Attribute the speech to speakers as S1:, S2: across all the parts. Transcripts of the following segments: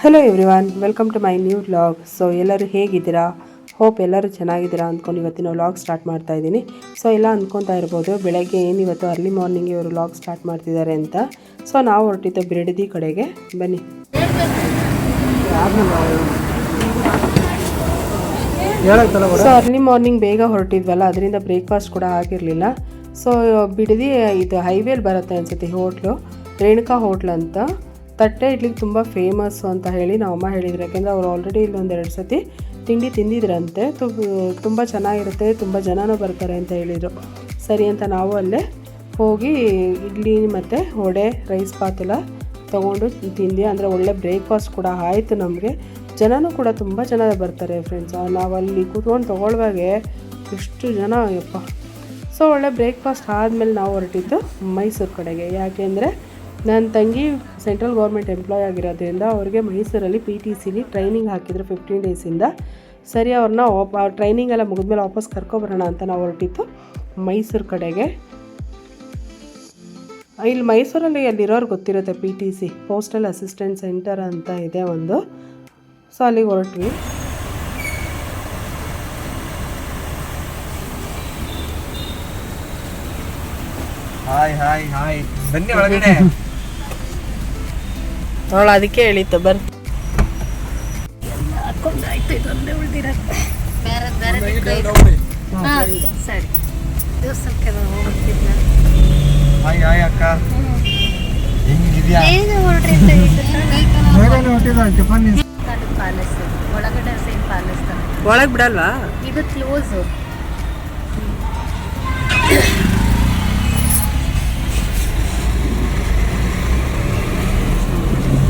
S1: Hello everyone, welcome to my new vlog. So ಎಲ್ಲರೂ ಹೇಗಿದ್ದೀರಾ? Hope ಎಲ್ಲರೂ ಚೆನ್ನಾಗಿದ್ದೀರಾ ಅಂದ್ಕೊಂಡು ಇವತ್ತಿನ ವ್ಲಾಗ್ ಸ್ಟಾರ್ಟ್ ಮಾಡ್ತಾ ಇದ್ದೀನಿ. ಸೊ ಎಲ್ಲ ಅಂದ್ಕೊತಾ ಇರ್ಬೋದು ಬೆಳಗ್ಗೆ ಏನಿವತ್ತು ಅರ್ಲಿ ಮಾರ್ನಿಂಗ್ ಇವರು ವ್ಲಾಗ್ ಸ್ಟಾರ್ಟ್ ಮಾಡ್ತಿದ್ದಾರೆ ಅಂತ. ಸೊ ನಾವು ಹೊರಟಿದ್ದು ಬಿಡದಿ ಕಡೆಗೆ. ಬನ್ನಿ. ಸೊ ಅರ್ಲಿ ಮಾರ್ನಿಂಗ್ ಬೇಗ ಹೊರಟಿದ್ವಲ್ಲ, ಅದರಿಂದ ಬ್ರೇಕ್ಫಾಸ್ಟ್ ಕೂಡ ಆಗಿರಲಿಲ್ಲ. ಸೊ ಬಿಡದಿ ಇದು ಹೈವೇಲಿ ಬರುತ್ತೆ ಅನ್ಸುತ್ತೆ ಹೋಟ್ಲು, ರೇಣುಕಾ ಹೋಟ್ಲ್ ಅಂತ. ತಟ್ಟೆ ಇಡ್ಲಿಗೆ ತುಂಬ ಫೇಮಸ್ಸು ಅಂತ ಹೇಳಿ ನಮ್ಮಮ್ಮ ಹೇಳಿದ್ರು. ಯಾಕೆಂದರೆ ಅವ್ರು ಆಲ್ರೆಡಿ ಇಲ್ಲೊಂದೆರಡು ಸತಿ ತಿಂಡಿ ತಿಂದಿದ್ರಂತೆ. ತುಂಬ ಚೆನ್ನಾಗಿರುತ್ತೆ, ತುಂಬ ಜನನೂ ಬರ್ತಾರೆ ಅಂತ ಹೇಳಿದರು. ಸರಿ ಅಂತ ನಾವು ಅಲ್ಲೇ ಹೋಗಿ ಇಡ್ಲಿ ಮತ್ತು ವಡೆ, ರೈಸ್ ಬಾತ್ ಎಲ್ಲ ತೊಗೊಂಡು ತಿಂದ್ವಿ. ಅಂದರೆ ಒಳ್ಳೆ ಬ್ರೇಕ್ಫಾಸ್ಟ್ ಕೂಡ ಆಯಿತು ನಮಗೆ. ಜನನೂ ಕೂಡ ತುಂಬ ಜನ ಬರ್ತಾರೆ ಫ್ರೆಂಡ್ಸ್. ನಾವು ಅಲ್ಲಿ ಕೂತ್ಕೊಂಡು ತೊಗೊಳ್ಳುವಾಗೆ ಎಷ್ಟು ಜನ ಯಪ್ಪ. ಸೊ ಒಳ್ಳೆ ಬ್ರೇಕ್ಫಾಸ್ಟ್ ಆದಮೇಲೆ ನಾವು ಹೊರಟಿದ್ದು ಮೈಸೂರು ಕಡೆಗೆ. ಯಾಕೆಂದರೆ ನನ್ನ ತಂಗಿ ಸೆಂಟ್ರಲ್ ಗೌರ್ಮೆಂಟ್ ಎಂಪ್ಲಾಯ್ ಆಗಿರೋದ್ರಿಂದ ಅವ್ರಿಗೆ ಮೈಸೂರಲ್ಲಿ PTCಲಿ ಟ್ರೈನಿಂಗ್ ಹಾಕಿದ್ರು 15 ಡೇಸಿಂದ. ಸರಿ, ಅವ್ರನ್ನ ಟ್ರೈನಿಂಗ್ ಎಲ್ಲ ಮುಗಿದ್ಮೇಲೆ ವಾಪಸ್ ಕರ್ಕೊಬರೋಣ ಅಂತ ನಾವು ಹೊರಟಿದ್ದು ಮೈಸೂರು ಕಡೆಗೆ. ಇಲ್ಲಿ ಮೈಸೂರಲ್ಲಿ ಅಲ್ಲಿರೋರು ಗೊತ್ತಿರುತ್ತೆ, PTC ಪೋಸ್ಟಲ್ ಅಸಿಸ್ಟೆಂಟ್ ಸೆಂಟರ್ ಅಂತ ಇದೆ ಒಂದು. ಸೊ ಅಲ್ಲಿಗೆ ಹೊರಟ್ವಿ.
S2: ಹಾಯ್ ಬನ್ನಿ ಒಳಗಡೆ.
S1: ಅವಳು ಅದಕ್ಕೆ ಹೇಳಿತ್ತು ಬರ್.
S3: ಸರಿ, ದೇವಸ್ಥಾನಕ್ಕೆ ಹೋಗ್ತಿದ್ನ.
S2: ಹಾಯ್ ಅಕ್ಕ, ಹೆಂಗಿದ್ಯಾ?
S3: ಪ್ಯಾಲೇಸ್ ಒಳಗಡೆ ಸೇಮ್ ಪ್ಯಾಲೇಸ್
S1: ಒಳಗೆ ಬಿಡಲ್ವಾ?
S3: ಇದು ಕ್ಲೋಸ್.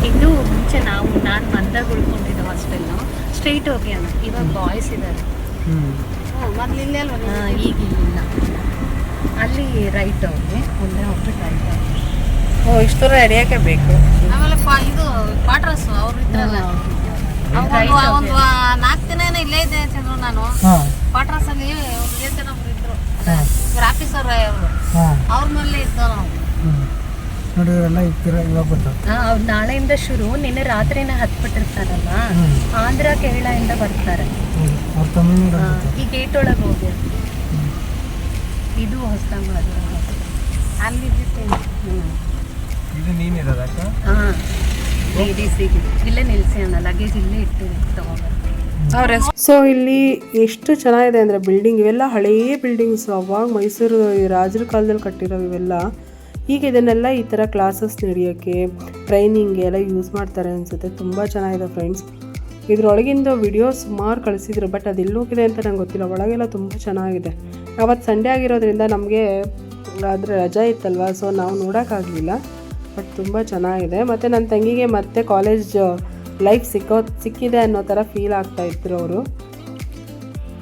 S3: ಇದು ಮುಂಚೆ ನಾನು ಮಂದಾಗ ಉಳ್ಕೊಂಡಿದ್ದು ಹಾಸ್ಟೆಲ್ನು. ಸ್ಟ್ರೈಟ್ ಹೋಗಿ ಅಣ್ಣ, ಇವಾಗ ಬಾಯ್ಸ್ ಇದ್ದಾರೆ. ಈಗ ಇಲ್ಲ, ಅಲ್ಲಿ ರೈಟ್ ಹೋಗಿ ಮುಂದೆ ಹೋಗ್ಬಿಟ್ಟು ರೈಟ್ ಹೋಗಿ.
S1: ಇಷ್ಟು ದೂರ ನಡೆಯೋಕ್ಕೆ ಬೇಕು.
S3: ಆಮೇಲೆ ಇದು ಕ್ವಾರ್ಟರ್ಸ್ ಅವ್ರು ಇದ್ರಲ್ಲ, ಒಂದು 4 ದಿನ ಏನೋ ಇಲ್ಲೇ ಇದ್ದೆ ಚಂದ್ರು ನಾನು. ಕ್ವಾರ್ಟರ್ಸ್ ಅಲ್ಲಿ ಒಬ್ರು ಇದ್ರು, ಇವ್ರ ಆಫೀಸರ್ ಅವರು, ಅವ್ರ ಮೇಲೆ ಇದ್ದೋ ನಾವು. ಅವ್ರು ನಾಳೆಯಿಂದ ಶುರು, ನಿನ್ನೆ ರಾತ್ರಿನ ಹತ್ಬಿಟ್ಟಿರ್ತಾರಲ್ಲ, ಆಂಧ್ರ ಕೇರಳದಿಂದ ಬರ್ತಾರೆ. ಈ ಗೇಟ್ ಒಳಗೆ ಹೋಗಿ ಇದು ಹೊಸದಾಗಿ ಅಲ್ಲಿ ಲೇಡೀಸಿಗೆ ಇಲ್ಲೇ ನಿಲ್ಸಿ ಅಣ್ಣ, ಲಗೇಜ್ ಇಲ್ಲೇ ಇಟ್ಟಿವಿ ತಗೊಂಡ್ಬರ್ತೀವಿ.
S1: ಸೊ ಇಲ್ಲಿ ಎಷ್ಟು ಚೆನ್ನಾಗಿದೆ ಅಂದರೆ ಬಿಲ್ಡಿಂಗ್, ಇವೆಲ್ಲ ಹಳೆಯ ಬಿಲ್ಡಿಂಗ್ಸ್. ಅವಾಗ ಮೈಸೂರು ರಾಜರ ಕಾಲದಲ್ಲಿ ಕಟ್ಟಿರೋ ಇವೆಲ್ಲ. ಈಗ ಇದನ್ನೆಲ್ಲ ಈ ಥರ ಕ್ಲಾಸಸ್ ನಡೆಯೋಕ್ಕೆ, ಟ್ರೈನಿಂಗ್ ಎಲ್ಲ ಯೂಸ್ ಮಾಡ್ತಾರೆ ಅನಿಸುತ್ತೆ. ತುಂಬ ಚೆನ್ನಾಗಿದೆ ಫ್ರೆಂಡ್ಸ್. ಇದರೊಳಗಿಂದ ವಿಡಿಯೋ ಸುಮಾರು ಕಳಿಸಿದ್ರು, ಬಟ್ ಅದೆಲ್ಲಿ ಹೋಗಿದೆ ಅಂತ ನಂಗೆ ಗೊತ್ತಿಲ್ಲ. ಒಳಗೆಲ್ಲ ತುಂಬ ಚೆನ್ನಾಗಿದೆ. ಅವತ್ತು ಸಂಡೇ ಆಗಿರೋದ್ರಿಂದ ನಮಗೆ ಆದರೆ ರಜಾ ಇತ್ತಲ್ವ, ಸೊ ನಾವು ನೋಡೋಕ್ಕಾಗಲಿಲ್ಲ. ಬಟ್ ತುಂಬ ಚೆನ್ನಾಗಿದೆ. ಮತ್ತು ನನ್ನ ತಂಗಿಗೆ ಮತ್ತೆ ಕಾಲೇಜ್ ಲೈಫ್ ಸಿಕ್ಕಿದೆ ಅನ್ನೋ ಥರ ಫೀಲ್ ಆಗ್ತಾಯಿದ್ರು ಅವರು.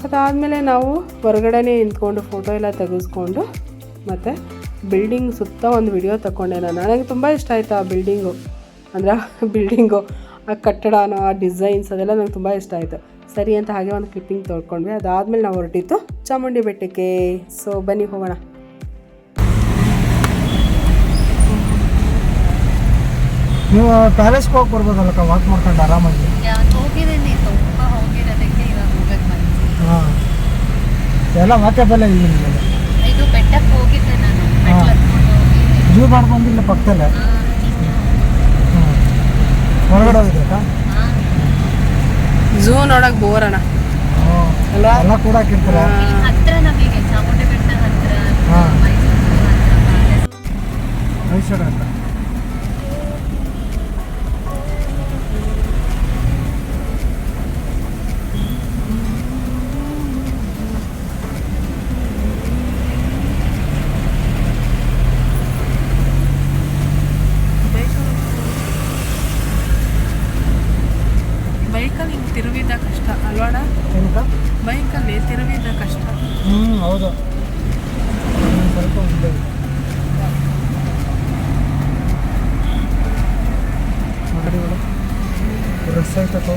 S1: ಅದಾದಮೇಲೆ ನಾವು ಹೊರಗಡೆನೇ ನಿಂತ್ಕೊಂಡು ಫೋಟೋ ಎಲ್ಲ ತೆಗೆಸ್ಕೊಂಡು ಮತ್ತು ಬಿಲ್ಡಿಂಗ್ ಸುತ್ತ ಒಂದು ವಿಡಿಯೋ ತಗೊಂಡೆ ನಾನು. ನನಗೆ ತುಂಬ ಇಷ್ಟ ಆಯಿತು ಆ ಬಿಲ್ಡಿಂಗು, ಅಂದರೆ ಆ ಕಟ್ಟಡನೋ, ಆ ಡಿಸೈನ್ಸ್ ಅದೆಲ್ಲ ನನಗೆ ತುಂಬ ಇಷ್ಟ ಆಯಿತು. ಸರಿ ಅಂತ ಹಾಗೆ ಒಂದು ಕ್ಲಿಪ್ಪಿಂಗ್ ತೊಳ್ಕೊಂಡ್ವಿ. ಅದಾದಮೇಲೆ ನಾವು ಹೊರಟಿತ್ತು ಚಾಮುಂಡಿ ಬೆಟ್ಟಕ್ಕೆ. ಸೊ ಬನ್ನಿ ಹೋಗೋಣ.
S2: ನೀವು ಪ್ಯಾಲೇಸ್ಗೆ ಹೋಗಿ ಬರ್ಬೋದಲ್ಲಕ್ಕ, ವಾಕ್ ಮಾಡ್ಕೊಂಡು ಆರಾಮಾಗಿ.
S3: ಹೋಗಿದ್ದೀನಿ, ತುಂಬ ಹೋಗಿರೋದಕ್ಕೆ ಇವಾಗ ಹೋಗಕ್ಕೆ ಬಂದಿದ್ದೀನಿ.
S2: ಹಾಂ, ಎಲ್ಲ ಮತ್ತೆ ಬೆಲೆ
S3: ಇದು ಬೆಟ್ಟಕ್ಕೆ ಹೋಗಿದ್ದೆ ನಾನು.
S2: ಜೂ ಮಾಡ್ಕೊಂಡಿಲ್ಲ ಪಕ್ಕದಲ್ಲೇ. ಹೊರಗಡೆ ಹೋಗಿದ್ರಕ್ಕ?
S1: ಝೂ ನೋಡೋಕೆ ಬೋರಣ
S2: ಎಲ್ಲ ಕೂಡ ಹಾಕಿರ್ತಾರೆ.
S3: ಹತ್ರ ನಮಗೆ ಚಾಮುಂಡಿ ಬೆಟ್ಟ ಹತ್ರ,
S2: ಮೈಸೂರು ಅಂತ.
S1: ಬೈಕಲ್ಲಿ ಹಿಂಗೆ ತಿರುವಿದ ಕಷ್ಟ ಅಲ್ವಾಡ? ಬೈಕಲ್ಲಿ ತಿರುವಿದ ಕಷ್ಟ.
S2: ಹೌದು, ಸ್ವಲ್ಪ ಮುಂದೆ ಡ್ರೆಸ್ ಆಯ್ತಕ್ಕ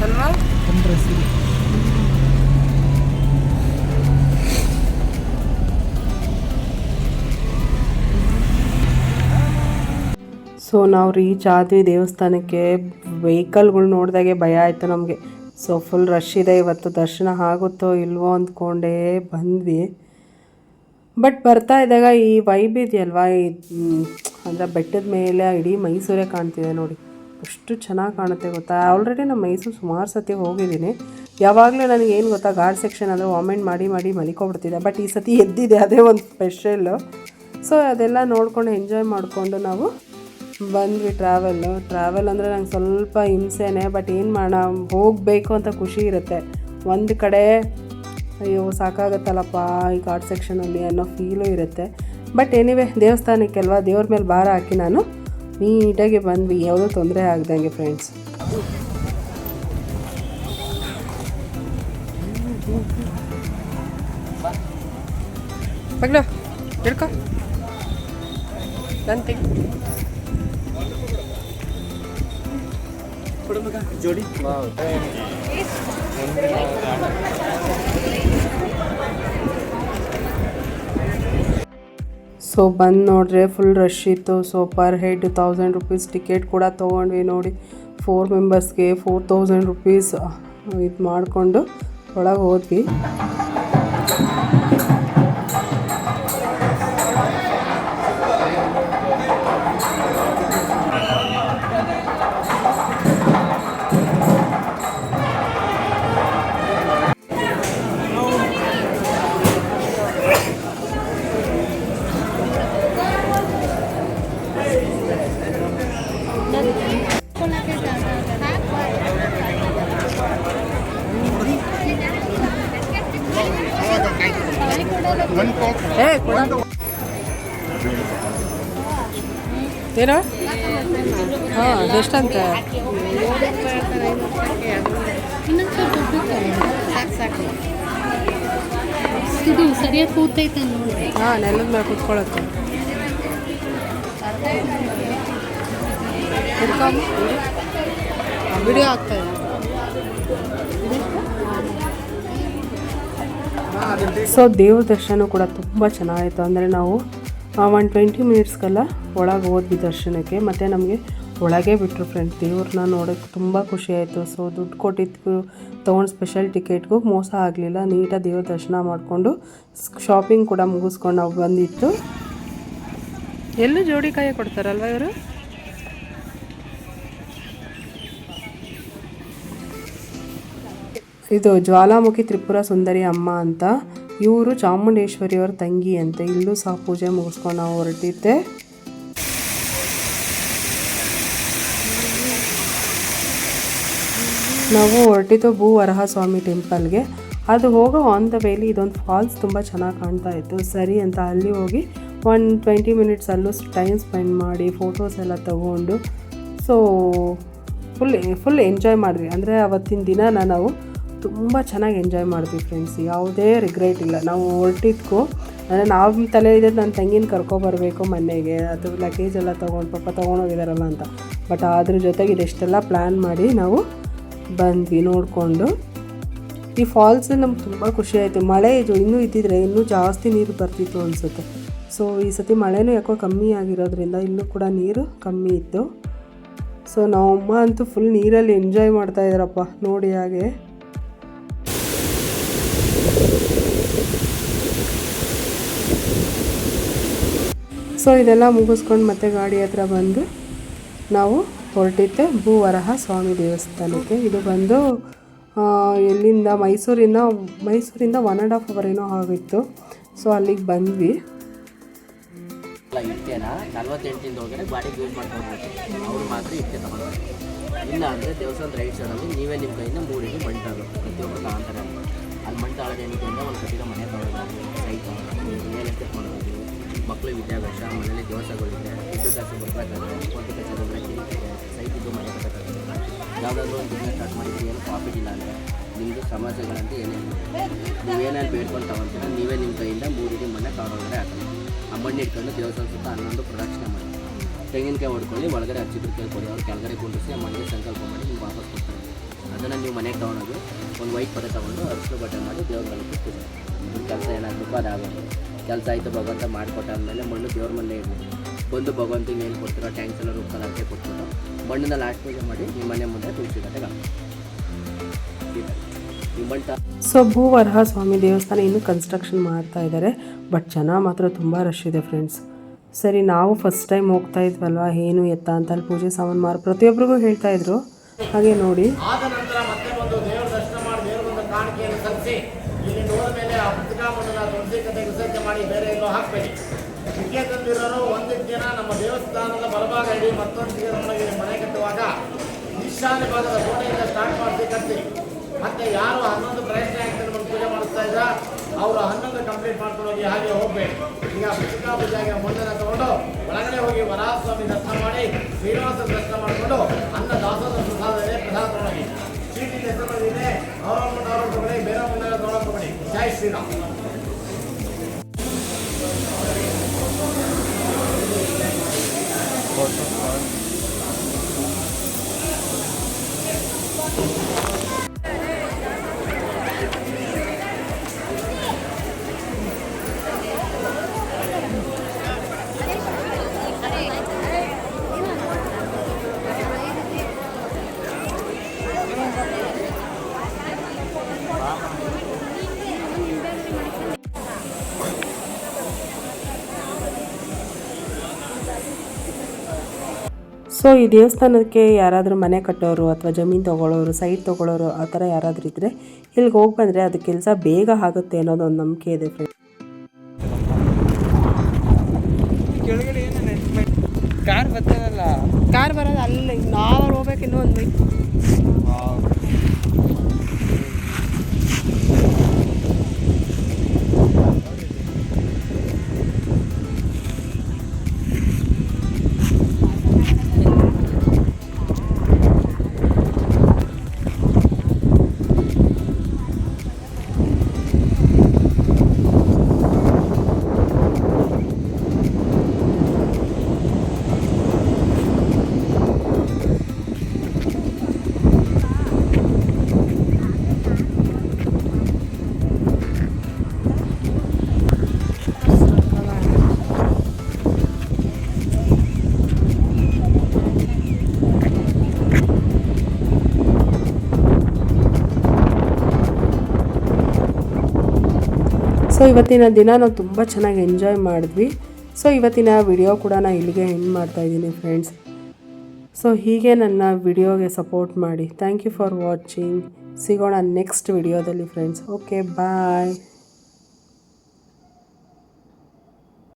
S1: ಅಲ್ವಾ?
S2: ಒಂದು ಡ್ರೆಸ್ ಇದೆ.
S1: ಸೊ ನಾವು ರೀಚ್ ಆದ್ವಿ ದೇವಸ್ಥಾನಕ್ಕೆ. ವೆಹಿಕಲ್ಗಳು ನೋಡಿದಾಗೆ ಭಯ ಆಯಿತು ನಮಗೆ. ಸೊ ಫುಲ್ ರಶ್ ಇದೆ, ಇವತ್ತು ದರ್ಶನ ಆಗುತ್ತೋ ಇಲ್ವೋ ಅಂದ್ಕೊಂಡೇ ಬಂದ್ವಿ. ಬಟ್ ಬರ್ತಾ ಇದ್ದಾಗ ಈ ವೈಬ್ ಇದೆಯಲ್ವಾ, ಅಂದರೆ ಬೆಟ್ಟದ ಮೇಲೆ ಇಡೀ ಮೈಸೂರೇ ಕಾಣ್ತಿದೆ ನೋಡಿ, ಅಷ್ಟು ಚೆನ್ನಾಗಿ ಕಾಣುತ್ತೆ ಗೊತ್ತಾ. ಆಲ್ರೆಡಿ ನಾನು ಮೈಸೂರು ಸುಮಾರು ಸತಿ ಹೋಗಿದ್ದೀನಿ. ಯಾವಾಗಲೂ ನನಗೇನು ಗೊತ್ತಾ, ಘಾಟ್ ಸೆಕ್ಷನ್ ಅಂದರೆ ವಾಮೆಂಟ್ ಮಾಡಿ ಮಲಿಕೊಬಿಡ್ತಿದ್ದೆ. ಬಟ್ ಈ ಸತಿ ಎದ್ದಿದೆ, ಅದೇ ಒಂದು ಸ್ಪೆಷಲ್ಲು. ಸೊ ಅದೆಲ್ಲ ನೋಡ್ಕೊಂಡು ಎಂಜಾಯ್ ಮಾಡಿಕೊಂಡು ನಾವು ಬಂದ್ವಿ. ಟ್ರಾವೆಲ್ ಅಂದರೆ ನಂಗೆ ಸ್ವಲ್ಪ ಹಿಂಸೆನೇ, ಬಟ್ ಏನು ಮಾಡೋಣ, ಹೋಗಬೇಕು ಅಂತ ಖುಷಿ ಇರುತ್ತೆ. ಒಂದು ಕಡೆ ಅಯ್ಯೋ ಸಾಕಾಗುತ್ತಲ್ಲಪ್ಪ ಈ ಘಾಟ್ ಸೆಕ್ಷನಲ್ಲಿ ಅನ್ನೋ ಫೀಲು ಇರುತ್ತೆ. ಬಟ್ ಎನಿವೆ ದೇವಸ್ಥಾನಕ್ಕೆ ಅಲ್ವಾ, ದೇವ್ರ ಮೇಲೆ ಭಾರ ಹಾಕಿ ನಾನು ನೀಟಾಗಿ ಬಂದ್ವಿ, ಯಾವುದೂ ತೊಂದರೆ ಆಗ್ದಂಗೆ ಫ್ರೆಂಡ್ಸ್. ಬಗ್ಲ ಹಿಡ್ಕೊ ನಂತಿ ಜೋಡಿ. ಸೊ ಬಂದು ನೋಡ್ರೆ ಫುಲ್ ರಶ್ ಇತ್ತು. So per head 1000 rupees ticket ಕೂಡ ತೊಗೊಂಡ್ವಿ ನೋಡಿ. 4 ಮೆಂಬರ್ಸ್ಗೆ 4000 rupees ಇದು ಮಾಡಿಕೊಂಡು ಒಳಗೆ ಹೋದ್ವಿ. ಏನೋ ಹಾಂ ಎಷ್ಟಂತೆ
S3: ಇದು ಸರಿಯಾಗಿ ಕೂತೈತೆ ನೋಡಿ.
S1: ಹಾಂ ನೆಲದ ಮೇಲೆ ಕೂತ್ಕೊಳ್ಳುತ್ತೆ. ವಿಡಿಯೋ ಆಗ್ತಾಯಿದೆ. ಸೊ ದೇವ್ರ ದರ್ಶನ ಕೂಡ ತುಂಬ ಚೆನ್ನಾಗಿತ್ತು. ಅಂದರೆ ನಾವು 120 ಮಿನಿಟ್ಸ್ಗೆಲ್ಲ ಒಳಗೆ ಹೋದ್ವಿ ದರ್ಶನಕ್ಕೆ. ಮತ್ತು ನಮಗೆ ಒಳಗೆ ಬಿಟ್ಟರು ಫ್ರೆಂಡ್ಸ್. ದೇವ್ರನ್ನ ನೋಡೋಕ್ಕೆ ತುಂಬ ಖುಷಿ ಆಯಿತು. ಸೊ ದುಡ್ಡು ಕೊಟ್ಟಿದ್ದು ತೊಗೊಂಡು ಸ್ಪೆಷಲ್ ಟಿಕೆಟ್ಗೂ ಮೋಸ ಆಗಲಿಲ್ಲ. ನೀಟಾಗಿ ದೇವ್ರ ದರ್ಶನ ಮಾಡಿಕೊಂಡು ಶಾಪಿಂಗ್ ಕೂಡ ಮುಗಿಸ್ಕೊಂಡು ನಾವು ಬಂದಿತ್ತು. ಎಲ್ಲೂ ಜೋಡಿ ಕಾಯಿ ಕೊಡ್ತಾರಲ್ವ ಇವರು. ಇದು ಜ್ವಾಲಾಮುಖಿ ತ್ರಿಪುರ ಸುಂದರಿ ಅಮ್ಮ ಅಂತ, ಇವರು ಚಾಮುಂಡೇಶ್ವರಿಯವರ ತಂಗಿ ಅಂತ. ಇಲ್ಲೂ ಸಹ ಪೂಜೆ ಮುಗಿಸ್ಕೊಂಡು ನಾವು ಹೊರಟಿದ್ದೆ. ನಾವು ಹೊರಟಿದ್ದು ಭೂವರಹ ಸ್ವಾಮಿ ಟೆಂಪಲ್ಗೆ. ಅದು ಹೋಗೋ ಆನ್ ದ ವೇಲಿ ಇದೊಂದು ಫಾಲ್ಸ್ ತುಂಬ ಚೆನ್ನಾಗಿ ಕಾಣ್ತಾ ಇತ್ತು. ಸರಿ ಅಂತ ಅಲ್ಲಿ ಹೋಗಿ 120 ಮಿನಿಟ್ಸ್ ಅಲ್ಲೂ ಟೈಮ್ ಸ್ಪೆಂಡ್ ಮಾಡಿ ಫೋಟೋಸ್ ಎಲ್ಲ ತಗೊಂಡು ಸೊ ಫುಲ್ ಎಂಜಾಯ್ ಮಾಡಿದ್ವಿ. ಅಂದರೆ ಅವತ್ತಿನ ದಿನ ನಾವು ತುಂಬ ಚೆನ್ನಾಗಿ ಎಂಜಾಯ್ ಮಾಡಿದ್ವಿ ಫ್ರೆಂಡ್ಸ್. ಯಾವುದೇ ರಿಗ್ರೆಟ್ ಇಲ್ಲ. ನಾವು ಹೊರಟಿದ್ಕೋ ಅಂದರೆ ನಾವು ತಲೆ ಇದೆ ನನ್ನ ತಂಗಿನ ಕರ್ಕೊಬರ್ಬೇಕು ಮನೆಗೆ, ಅದು ಲಗೇಜ್ ಎಲ್ಲ ತೊಗೊಂಡು ಪಾಪ ತೊಗೊಂಡೋಗಿದಾರಲ್ಲ ಅಂತ. ಬಟ್ ಅದ್ರ ಜೊತೆಗೆ ಇದೆಷ್ಟೆಲ್ಲ ಪ್ಲ್ಯಾನ್ ಮಾಡಿ ನಾವು ಬಂದ್ವಿ ನೋಡಿಕೊಂಡು. ಈ ಫಾಲ್ಸ್ ನಮ್ಗೆ ತುಂಬ ಖುಷಿ ಆಯಿತು. ಮಳೆ ಇದು ಇನ್ನೂ ಇದ್ದಿದ್ರೆ ಇನ್ನೂ ಜಾಸ್ತಿ ನೀರು ಬರ್ತಿತ್ತು ಅನಿಸುತ್ತೆ. ಸೊ ಈ ಸತಿ ಮಳೆನೂ ಯಾಕೋ ಕಮ್ಮಿ ಆಗಿರೋದ್ರಿಂದ ಇಲ್ಲೂ ಕೂಡ ನೀರು ಕಮ್ಮಿ ಇತ್ತು. ಸೊ ನಮ್ಮಮ್ಮ ಅಂತೂ ಫುಲ್ ನೀರಲ್ಲಿ ಎಂಜಾಯ್ ಮಾಡ್ತಾಯಿದ್ದಾರಪ್ಪ ನೋಡಿ. ಹಾಗೆ ಸೊ ಇದೆಲ್ಲ ಮುಗಿಸ್ಕೊಂಡು ಮತ್ತೆ ಗಾಡಿ ಹತ್ರ ಬಂದು ನಾವು ಹೊರಟಿದ್ದೆ ಭೂವರಹ ಸ್ವಾಮಿ ದೇವಸ್ಥಾನಕ್ಕೆ. ಇದು ಬಂದು ಎಲ್ಲಿಂದ ಮೈಸೂರಿಂದ 1.5 hour ಏನೋ ಆಗಿತ್ತು. ಸೊ ಅಲ್ಲಿಗೆ ಬಂದ್ವಿ.
S4: ಇಟ್ಟೆನ 48 ಒಳಗಡೆ ಬಾಡಿಗೆ ಯೂಸ್ ಮಾಡ್ಕೊಳ್ಬೇಕು. ಅವ್ರು ಮಾತ್ರ ಇಟ್ಟೆ ತಗೊಳ್ತಾರೆ. ಇಲ್ಲ ಅಂದರೆ ದೇವಸ್ಥಾನದ ರೈಟ್ ಸೈಡಲ್ಲಿ ನೀವೇ ನಿಮ್ಮ ಕೈಯಿಂದ 3 ಇಡಿ ಮಣ್ಣು ತಗೋಬೇಕು. ಪ್ರತಿಯೊಬ್ಬರು ತಗೊಂತಾರೆ. ಅಲ್ಲಿ ಮಣ್ಣು ತಗೊಳ್ಳೋದು ಏನಕ್ಕೆ ಅಂದರೆ ಒಂದು ಕಟ್ಟಿಗೆ ಮನೆ ತಗೊಳ್ಳೋದು, ಸೈಟ್ ರಿಯಲ್ ಎಸ್ಟೇಟ್ ಮಾಡೋದು, ಮಕ್ಕಳು ವಿದ್ಯಾಭ್ಯಾಸ, ಮನೇಲಿ ದೋಸಗಳಿದೆ, ಇದ್ದು ಕಾಸು ಬರಬೇಕಾದ್ರೆ ಕೊಟ್ಟು ಕಚ್ಚೋದು ಸೈಟ್ ಇದ್ದು ಮನೆ ಕಟ್ಟಬೇಕಾಗುತ್ತೆ. ಯಾವುದಾದ್ರೂ ಒಂದು ಬಿಸ್ನೆಸ್ ಸ್ಟಾರ್ಟ್ ಮಾಡಿದ್ರೆ ಏನು ಪ್ರಾಫಿಟ್ ಇಲ್ಲ ಅಂದರೆ ನಿಮ್ಮದು ಸಮಸ್ಯೆಗಳಂತ ಏನೇನು ನೀವೇನಲ್ಲಿ ಬೇಡ್ಕೊಂಡು ತಗೊಳ್ತೀರ, ನೀವೇ ನಿಮ್ಮ ಕೈಯಿಂದ 3 ಇಡಿ ಮಣ್ಣೆ ತಗೊಳೊಳಗಡೆ ಹಾಕೋದು. ಆ ಮಣ್ಣು ಇಟ್ಕೊಂಡು ದೇವಸ್ಥಾನ ಸುತ್ತ 11 ಪ್ರದಕ್ಷಿಣೆ ಮಾಡಿ ತೆಂಗಿನಕಾಯಿ ಹೊಡ್ಕೊಳ್ಳಿ, ಒಳಗಡೆ ಹಚ್ಚಿದ್ರು ಕೇಳ್ಕೊಡಿ. ಅವ್ರು ಕೆಳಗಡೆ ಕುಂಡಿಸಿ ಆ ಮನೆಗೆ ಸಂಕಲ್ಪ ಮಾಡಿ ನೀವು ವಾಪಸ್ ಕೊಡ್ತಾರೆ. ಅದನ್ನು ನೀವು ಮನೆಗೆ ತೊಗೊಳೋದು ಒಂದು ವೈಟ್ ಪಡೆ ತೊಗೊಂಡು ಅರಿಶಿನ ಬಟ್ಟೆ ಮಾಡಿ ದೇವ್ರಗಳಿಗೆ ಪೂಜೆ. ನಿಮ್ಮ ಕೆಲಸ ಏನಾಗಬೇಕು ಅದಾಗೋದು. ಕೆಲಸ ಆಯಿತು ಭಗವಂತ ಮಾಡಿಕೊಟ್ಟಾದ್ಮೇಲೆ ಮಣ್ಣು ದೇವ್ರ ಮನೆ ಇರಲಿ. ಬಂದು ಭಗವಂತಿಗೆ ಏನು ಕೊಡ್ತೀರೋ ಟ್ಯಾಂಕ್ಸ್ ಎಲ್ಲ ಕಲರ್ಗೆ ಕೊಟ್ಬಿಟ್ಟು ಮಣ್ಣನ್ನ ಲಾಸ್ಟ್ ಪೂಜೆ ಮಾಡಿ ನಿಮ್ಮ ಮನೆ ಮುಂದೆ ತುಳಸಿ ಕಟ್ಟೆಗೆ
S1: ಸೊ ಭೂವರಹ ಸ್ವಾಮಿ ದೇವಸ್ಥಾನ ಇನ್ನೂ ಕನ್ಸ್ಟ್ರಕ್ಷನ್ ಮಾಡ್ತಾ ಇದ್ದಾರೆ. ಬಟ್ ಜನ ಮಾತ್ರ ತುಂಬ ರಶ್ ಇದೆ ಫ್ರೆಂಡ್ಸ್. ಸರಿ, ನಾವು ಫಸ್ಟ್ ಟೈಮ್ ಹೋಗ್ತಾ ಇದ್ವಲ್ವ, ಏನು ಎತ್ತ ಅಂತ ಅಲ್ಲಿ ಪೂಜೆ ಸಾಮಾನು ಮಾರು ಪ್ರತಿಯೊಬ್ಬರಿಗೂ ಹೇಳ್ತಾ ಇದ್ರು. ಹಾಗೆ ನೋಡಿ
S5: ಆದ ನಂತರ ಮತ್ತೆ ಒಂದು ದೇವರ ದರ್ಶನ ಮಾಡಿ ದೇವರೊಂದು ಕಾಣಿಕೆಯನ್ನು ಸಲ್ಲಿಸಿ ಇಲ್ಲಿ ನೋಡ ಮೇಲೆ ಆ ಪುಸ್ತಕವನ್ನು ತುಳಸಿ ಕತೆ ವಿಸರ್ಜನೆ ಮಾಡಿ ಬೇರೆ ಎಲ್ಲೋ ಹಾಕಬೇಡಿ. ವಿಕೆ ತಂದಿರೋರು ಒಂದಿನ ದಿನ ನಮ್ಮ ದೇವಸ್ಥಾನದ ಬಲಭಾಗ ಇಡಿ, ಮತ್ತೊಂದು ದಿನ ನಮಗೆ ಮನೆ ಕಟ್ಟುವಾಗ ಈಶಾನ್ಯ ಭಾಗದ ಕೋಣೆಯಿಂದ ಸ್ಟಾರ್ಟ್ ಮಾಡಿಸಿ ಕಟ್ಟಿ. ಮತ್ತೆ ಯಾರು 11 ಪ್ರಯತ್ನ ಆಗ್ತಾರೆ ನಮಗೆ ಪೂಜೆ ಮಾಡಿಸ್ತಾ ಇದ್ದ ಅವರು 11 ಕಂಪ್ಲೀಟ್ ಮಾಡ್ಕೊಂಡು ಹೋಗಿ ಹಾಗೆ ಹೋಗ್ಬೇಡಿ. ಈಗ ಪುಸ್ತಕ ಪೂಜೆಗೆ ಮಣ್ಣನ್ನು ತಗೊಂಡು ಒಳಗಡೆ ಹೋಗಿ ವರಹಸ್ವಾಮಿ ದರ್ಶನ ಮಾಡಿ ಶ್ರೀನಿವಾಸ ದರ್ಶನ ಮಾಡಿಕೊಂಡು ಅನ್ನ ದಾಸೋಹ ಪ್ರಸಾದದಲ್ಲಿ ಪ್ರಸಾದ ತಗೊಂಡೋಗಿ. ಚೀಟಿ ಹೆಸರು ಇದೆ, ಅವ್ರ ತಗೊಳ್ಳಿ, ಬೇರೆ ಮುಂದೆ ತಗೊಳ್ಳಿ. ಜೈ ಶ್ರೀರಾಮ್.
S1: ಸೊ ಈ ದೇವಸ್ಥಾನಕ್ಕೆ ಯಾರಾದರೂ ಮನೆ ಕಟ್ಟೋರು ಅಥವಾ ಜಮೀನು ತೊಗೊಳ್ಳೋರು, ಸೈಟ್ ತೊಗೊಳ್ಳೋರು ಆ ಥರ ಯಾರಾದರೂ ಇದ್ದರೆ ಇಲ್ಲಿಗೆ ಹೋಗಿ ಬಂದರೆ ಅದು ಕೆಲಸ ಬೇಗ ಆಗುತ್ತೆ ಅನ್ನೋದೊಂದು ನಂಬಿಕೆ ಇದೆ ಫ್ರೆಂಡ್ಸ್.
S2: ಕೆಳಗಡೆ ಏನು ಕಾರ್ ಬರ್ತದಲ್ಲ,
S1: ಕಾರ್ ಬರೋದು ಅಲ್ಲಿ ನಾವು ಹೋಗ್ಬೇಕು ಇನ್ನೂ ಒಂದು ಬೈಕ್. ಸೊ ಇವತ್ತಿನ ದಿನ ನಾವು ತುಂಬ ಚೆನ್ನಾಗಿ ಎಂಜಾಯ್ ಮಾಡಿದ್ವಿ. ಸೊ ಇವತ್ತಿನ ವಿಡಿಯೋ ಕೂಡ ನಾನು ಇಲ್ಲಿಗೆ ಎಂಡ್ ಮಾಡ್ತಾಯಿದ್ದೀನಿ ಫ್ರೆಂಡ್ಸ್. ಸೊ ಹೀಗೆ ನನ್ನ ವಿಡಿಯೋಗೆ ಸಪೋರ್ಟ್ ಮಾಡಿ. Thank you for watching. ಸಿಗೋಣ ನೆಕ್ಸ್ಟ್ ವಿಡಿಯೋದಲ್ಲಿ ಫ್ರೆಂಡ್ಸ್. ಓಕೆ, ಬಾಯ್.